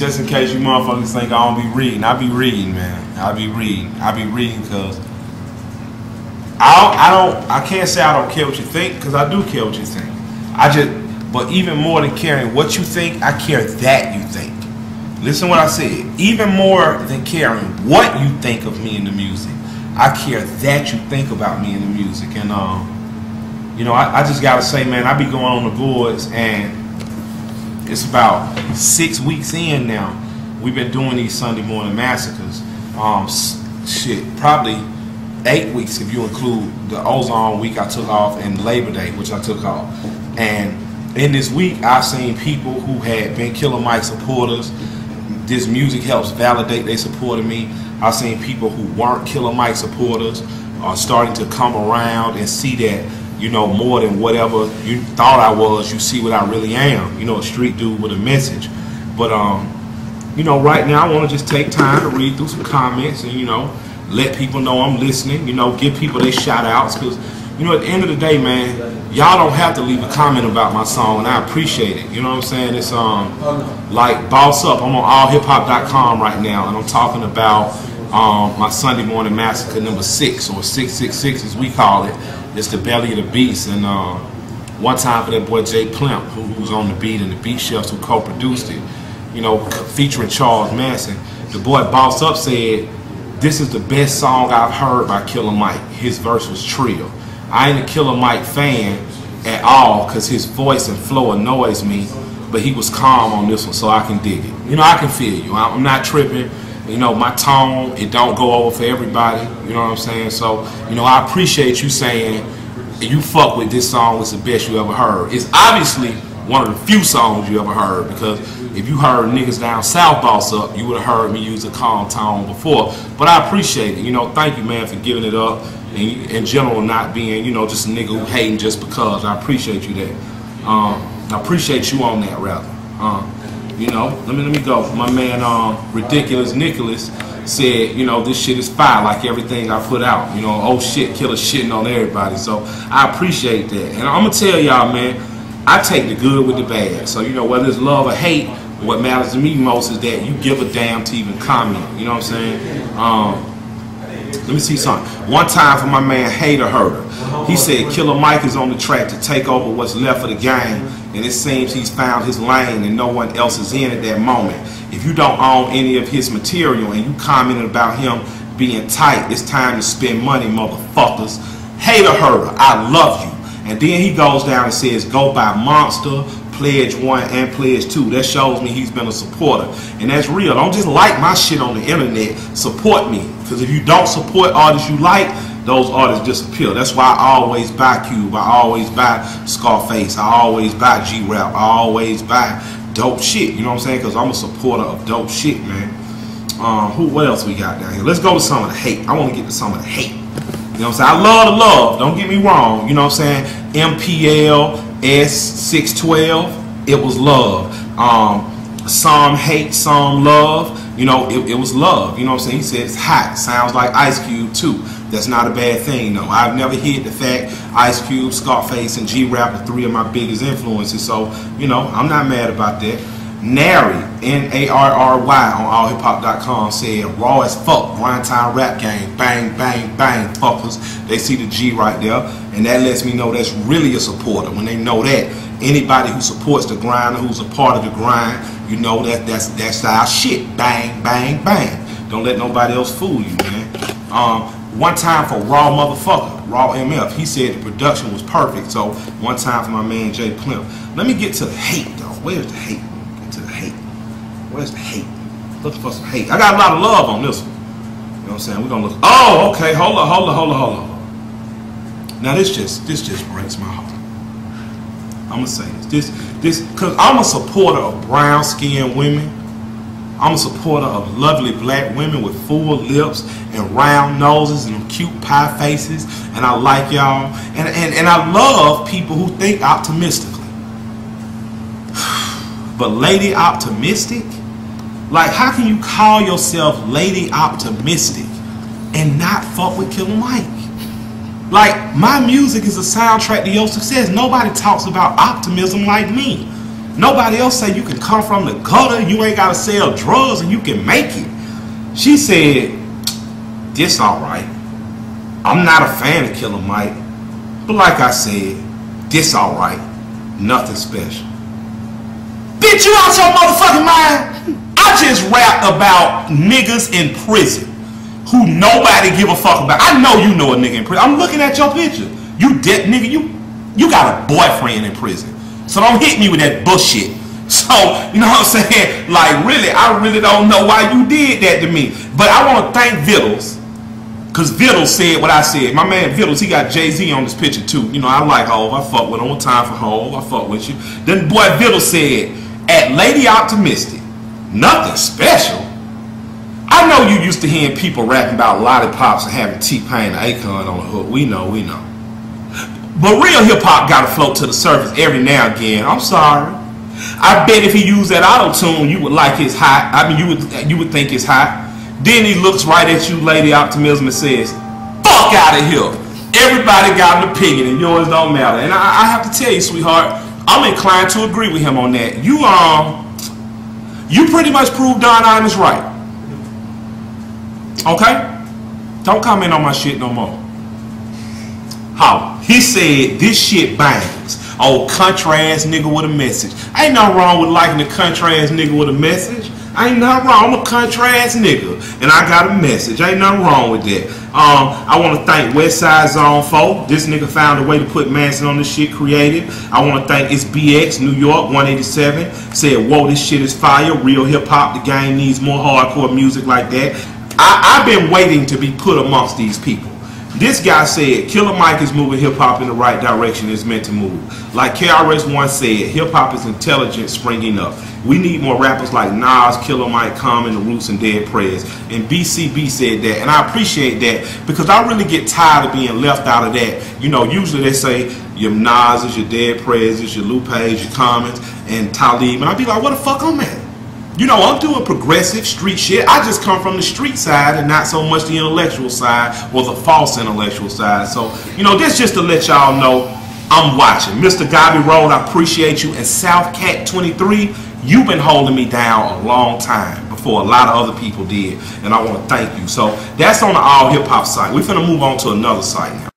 just in case you motherfuckers think I don't be reading, I be reading, man. I be reading because I can't say I don't care what you think, because I do care what you think. But even more than caring what you think, I care that you think. Listen to what I said. Even more than caring what you think of me in the music, I care that you think about me in the music. And you know, I just gotta say, man, I be going on the boards, and it's about 6 weeks in now. We've been doing these Sunday morning massacres. Shit, probably 8 weeks if you include the Ozone week I took off and Labor Day, which I took off. And in this week, I've seen people who had been Killer Mike supporters. This music helps validate they supported me. I've seen people who weren't Killer Mike supporters are starting to come around and see that, you know, more than whatever you thought I was, you see what I really am. You know, a street dude with a message. But you know, right now I want to just take time to read through some comments and, you know, let people know I'm listening. You know, give people their shout outs, because, you know, at the end of the day, man, y'all don't have to leave a comment about my song, and I appreciate it. You know what I'm saying? It's like Boss Up. I'm on allhiphop.com right now, and I'm talking about my Sunday morning massacre number 6, or 666 as we call it. It's the belly of the beast. And one time for that boy Jay Plimp, who's on the beat, and the Beat Chefs who co-produced it, you know, featuring Charles Manson. The boy Boss Up said, "This is the best song I've heard by Killer Mike." His verse was trill. I ain't a Killer Mike fan at all, because his voice and flow annoys me, but he was calm on this one, so I can dig it. You know, I can feel you. I'm not tripping. You know, my tone, it don't go over for everybody. You know what I'm saying? So, you know, I appreciate you saying you fuck with this song, it's the best you ever heard. It's obviously one of the few songs you ever heard, because if you heard niggas down south Boss Up, you would have heard me use a calm tone before. But I appreciate it. You know, thank you, man, for giving it up. And in general, not being, you know, just a nigga who hating just because. I appreciate you that. I appreciate you on that, rather. You know, let me go. My man, Ridiculous Nicholas said, you know, this shit is fire, like everything I put out. You know, oh shit, Killer shitting on everybody. So I appreciate that. And I'm gonna tell y'all, man, I take the good with the bad. So, you know, whether it's love or hate, what matters to me most is that you give a damn to even comment. You know what I'm saying? Let me see something. One time for my man Hater Herder. He said Killer Mike is on the track to take over what's left of the game, and it seems he's found his lane and no one else is in at that moment. If you don't own any of his material and you commented about him being tight, it's time to spend money, motherfuckers. Hater Herder, I love you. And then he goes down and says, go buy Monster, Pledge 1 and Pledge 2. That shows me he's been a supporter. And that's real. Don't just like my shit on the internet. Support me. Because if you don't support artists you like, those artists disappear. That's why I always buy Cube. I always buy Scarface. I always buy G-Rap. I always buy dope shit. You know what I'm saying? Because I'm a supporter of dope shit, man. What else we got down here? Let's go to some of the hate. I want to get to some of the hate. You know what I'm saying? I love the love. Don't get me wrong. You know what I'm saying? MPL S612. It was love. Some hate, some love. You know, it was love. You know what I'm saying? He said it's hot. Sounds like Ice Cube too. That's not a bad thing, though. I've never hid the fact Ice Cube, Scarface, and G-Rap are 3 of my biggest influences. So, you know, I'm not mad about that. Nary, N-A-R-R-Y on allhiphop.com said, raw as fuck, grind time rap game, bang, bang, bang, fuckers. They see the G right there, and that lets me know that's really a supporter. When they know that, anybody who supports the grind, who's a part of the grind, you know that's our shit. Bang, bang, bang. Don't let nobody else fool you, man. One time for Raw Motherfucker, Raw MF, he said the production was perfect. So one time for my man Jay Plimp. Let me get to the hate, though. Where's the hate? Get to the hate. Where's the hate? Looking for some hate. I got a lot of love on this one. You know what I'm saying? We're gonna look. Oh, okay. Hold on. Now this just breaks my heart. I'm gonna say this because I'm a supporter of brown skinned women. I'm a supporter of lovely black women with full lips and round noses and cute pie faces, and I like y'all. And I love people who think optimistically. But Lady Optimistic? Like, how can you call yourself Lady Optimistic and not fuck with Killer Mike? Like, my music is a soundtrack to your success. Nobody talks about optimism like me. Nobody else say you can come from the gutter, you ain't gotta sell drugs and you can make it. She said, this alright. I'm not a fan of Killer Mike, but like I said, this alright. Nothing special. Bitch, you out your motherfucking mind? I just rapped about niggas in prison who nobody give a fuck about. I know you know a nigga in prison. I'm looking at your picture. You dead nigga, you got a boyfriend in prison. So don't hit me with that bullshit. So, you know what I'm saying? Like, really, I really don't know why you did that to me. But I want to thank Vittles. Because Vittles said what I said. My man Vittles, he got Jay-Z on this picture too. You know, I like Hov. I fuck with him. One time for Hov. I fuck with you. Then boy Vittles said, at Lady Optimistic, nothing special. I know you used to hearing people rapping about lollipops and having T-Pain and Akon on the hook. We know. But real hip-hop got to float to the surface every now and again. I'm sorry. I bet if he used that auto-tune, you would like his hot. I mean, you would think it's hot. Then he looks right at you, Lady Optimism, and says, fuck out of here. Everybody got an opinion and yours don't matter. And I have to tell you, sweetheart, I'm inclined to agree with him on that. You pretty much proved Don Imus is right. Okay? Don't comment on my shit no more. How? He said this shit bangs. Oh, country ass nigga with a message. Ain't nothing wrong with liking a country ass nigga with a message. Ain't nothing wrong. I'm a country ass nigga and I got a message. Ain't nothing wrong with that. I want to thank Westside Zone 4. This nigga found a way to put Manson on this shit creative. I want to thank It's BX New York 187. Said, whoa, this shit is fire. Real hip hop. The game needs more hardcore music like that. I've been waiting to be put amongst these people. This guy said Killer Mike is moving hip-hop in the right direction it's meant to move. Like KRS-One said, hip-hop is intelligent springing up. We need more rappers like Nas, Killer Mike, Common, The Roots, and Dead Prez. And BCB said that, and I appreciate that because I really get tired of being left out of that. You know, usually they say your Nas, your Dead Prez, your Lupe, your Commons, and Talib. And I be like, what the fuck I'm at? You know, I'm doing progressive street shit. I just come from the street side and not so much the intellectual side or the false intellectual side. So, you know, this just to let y'all know I'm watching. Mr. Gobby Road, I appreciate you. And South Cat 23, you've been holding me down a long time before a lot of other people did. And I want to thank you. So that's on the All Hip Hop site. We're finna move on to another site now.